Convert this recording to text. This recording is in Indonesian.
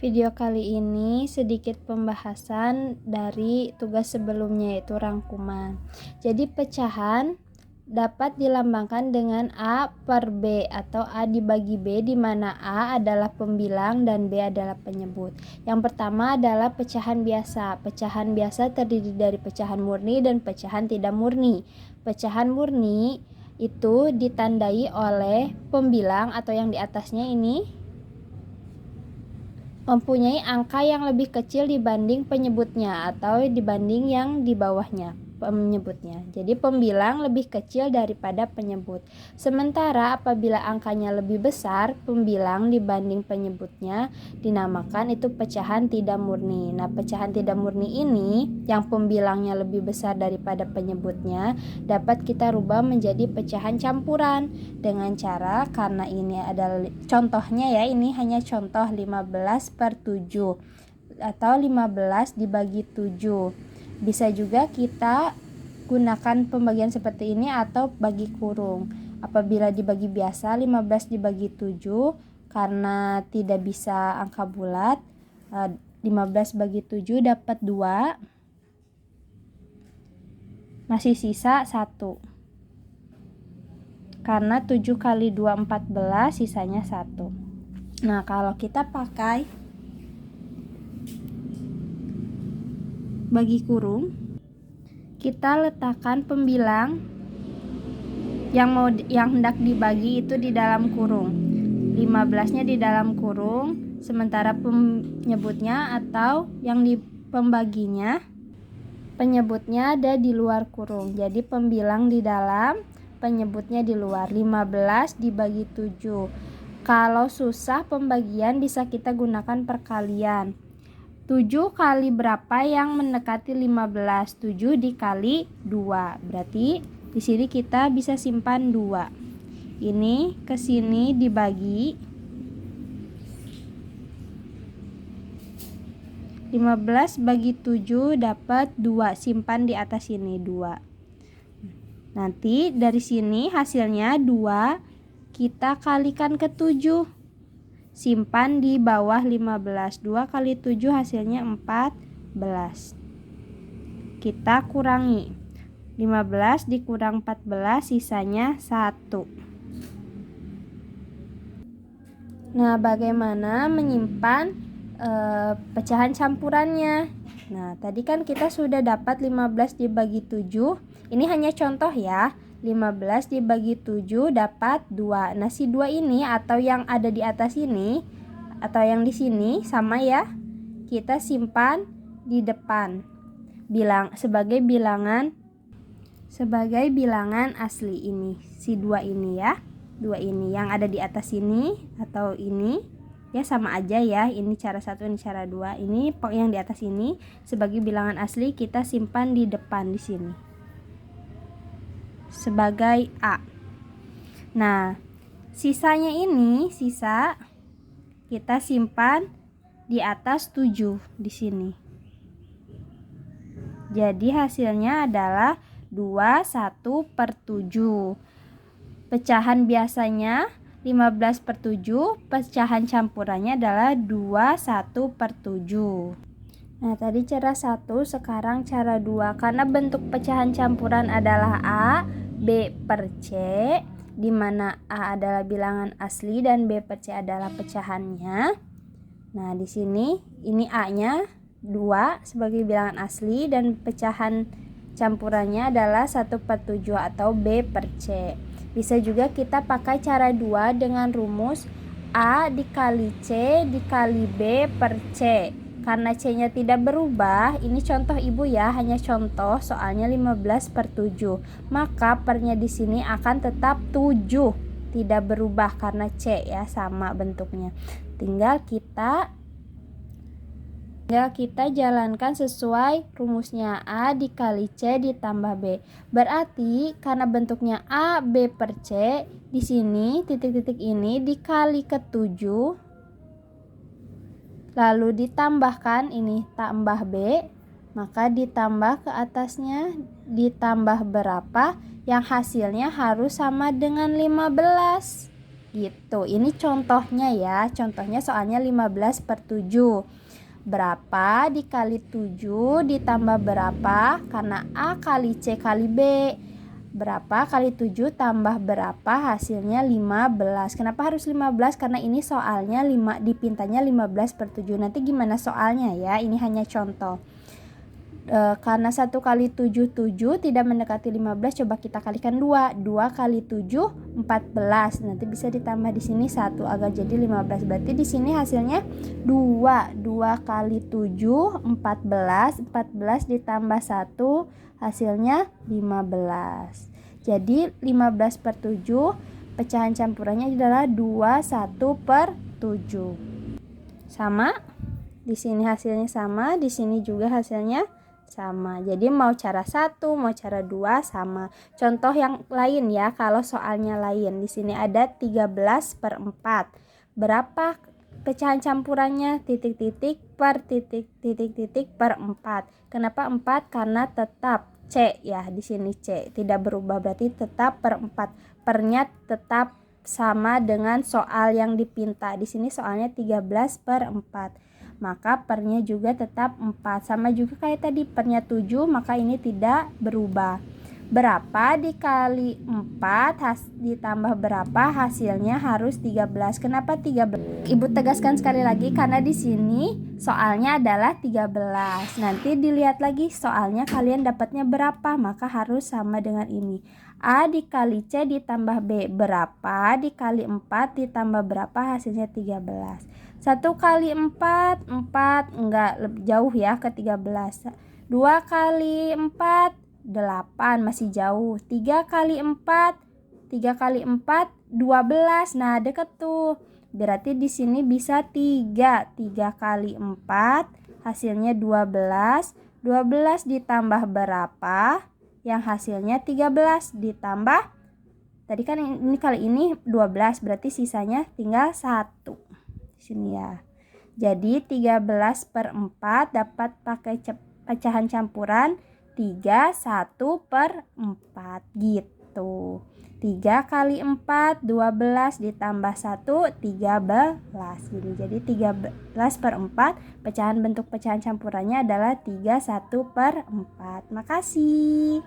Video kali ini sedikit pembahasan dari tugas sebelumnya, yaitu rangkuman. Jadi pecahan dapat dilambangkan dengan A per B atau A dibagi B, di mana A adalah pembilang dan B adalah penyebut. Yang pertama adalah pecahan biasa. Pecahan biasa terdiri dari pecahan murni dan pecahan tidak murni. Pecahan murni itu ditandai oleh pembilang atau yang di atasnya ini mempunyai angka yang lebih kecil dibanding penyebutnya atau dibanding yang di bawahnya penyebutnya. Jadi pembilang lebih kecil daripada penyebut. Sementara apabila angkanya lebih besar pembilang dibanding penyebutnya, dinamakan itu pecahan tidak murni. Nah, pecahan tidak murni ini yang pembilangnya lebih besar daripada penyebutnya dapat kita rubah menjadi pecahan campuran dengan cara, karena ini adalah contohnya ya, ini hanya contoh 15/7 atau 15 dibagi 7. Bisa juga kita gunakan pembagian seperti ini atau bagi kurung. Apabila dibagi biasa 15 dibagi 7, karena tidak bisa angka bulat, 15 bagi 7 dapat 2, masih sisa 1. Karena 7 kali 2 14, sisanya 1. Nah, kalau kita pakai bagi kurung, kita letakkan pembilang yang hendak dibagi itu di dalam kurung. 15-nya di dalam kurung, sementara penyebutnya atau yang di pembaginya penyebutnya ada di luar kurung. Jadi pembilang di dalam, penyebutnya di luar. 15 dibagi 7. Kalau susah pembagian bisa kita gunakan perkalian. 7 kali berapa yang mendekati 15? 7 dikali 2. Berarti di sini kita bisa simpan 2. Ini ke sini dibagi 15 bagi 7 dapat 2. Simpan di atas sini 2. Nanti dari sini hasilnya 2 kita kalikan ke 7. Simpan di bawah 15. 2 kali 7 hasilnya 14. Kita kurangi. 15 dikurang 14 sisanya 1. Nah, bagaimana menyimpan pecahan campurannya? Nah, tadi kan kita sudah dapat 15 dibagi 7. Ini hanya contoh ya. 15 dibagi 7 dapat 2. Nah, si 2 ini atau yang ada di atas ini atau yang di sini sama ya. Kita simpan di depan. Sebagai bilangan asli ini. Si 2 ini ya. 2 ini yang ada di atas sini atau ini ya sama aja ya. Ini cara 1, ini cara 2. Ini yang di atas ini sebagai bilangan asli kita simpan di depan di sini sebagai A. Nah, sisanya ini kita simpan di atas 7 di sini. Jadi hasilnya adalah 21/7. Pecahan biasanya 15/7, pecahan campurannya adalah 21/7. Nah, tadi cara 1, sekarang cara 2. Karena bentuk pecahan campuran adalah A, B per C, di mana A adalah bilangan asli dan B per C adalah pecahannya. Nah, di sini ini A-nya 2 sebagai bilangan asli dan pecahan campurannya adalah 1/7 atau B per C. Bisa juga kita pakai cara 2 dengan rumus A dikali C dikali B per C. Karena C-nya tidak berubah, ini contoh Ibu ya, hanya contoh soalnya 15/7. Maka pernya di sini akan tetap 7, tidak berubah karena C ya sama bentuknya. Tinggal kita jalankan sesuai rumusnya, A dikali C ditambah B. Berarti karena bentuknya A B per C, di sini titik-titik ini dikali ke 7, lalu ditambahkan ini tambah B, maka ditambah ke atasnya ditambah berapa yang hasilnya harus sama dengan 15. Gitu. Ini contohnya ya. Contohnya soalnya 15/7. Berapa dikali 7 ditambah berapa? Karena A kali C kali B. Berapa kali 7 tambah berapa? Hasilnya 15. Kenapa harus 15? Karena ini soalnya dipintanya 15/7. Nanti gimana soalnya ya? Ini hanya contoh. Karena 1 kali 7 7 tidak mendekati 15, coba kita kalikan 2. 2 kali 7 14. Nanti bisa ditambah di sini 1 agar jadi 15. Berarti di sini hasilnya 2. 2 kali 7 14. 14 ditambah 1 hasilnya 15. Jadi 15/7 pecahan campurannya adalah 21/7. Sama? Di sini hasilnya sama, di sini juga hasilnya sama. Jadi mau cara 1, mau cara 2 sama. Contoh yang lain ya, kalau soalnya lain. Di sini ada 13/4. Berapa pecahan campurannya? Titik-titik per titik-titik per 4. Kenapa 4? Karena tetap C ya, di sini C tidak berubah, berarti tetap per 4. Pernya tetap sama dengan soal yang dipinta. Di sini soalnya 13/4. Maka pernya juga tetap 4. Sama juga kayak tadi, pernya 7, maka ini tidak berubah. Berapa dikali 4 ditambah berapa? Hasilnya harus 13. Kenapa 13? Ibu tegaskan sekali lagi karena di sini soalnya adalah 13. Nanti dilihat lagi soalnya kalian dapatnya berapa, maka harus sama dengan ini. A dikali C ditambah B. Berapa dikali 4 ditambah berapa? Hasilnya 13. 1 kali 4, 4 enggak jauh ya ke 13. 2 kali 4, 8 masih jauh. 3 kali 4, 3 kali 4, 12. Nah, deket tuh. Berarti di sini bisa 3. 3 kali 4 hasilnya 12. 12 ditambah berapa? Yang hasilnya 13 ditambah tadi kan ini kali ini 12, berarti sisanya tinggal 1. Sini ya. Jadi 13/4 dapat pakai pecahan campuran 3 1/4 gitu. 3 kali 4 12 ditambah 1 13 gini. Jadi 13/4 bentuk pecahan campurannya adalah 3 1/4. Makasih.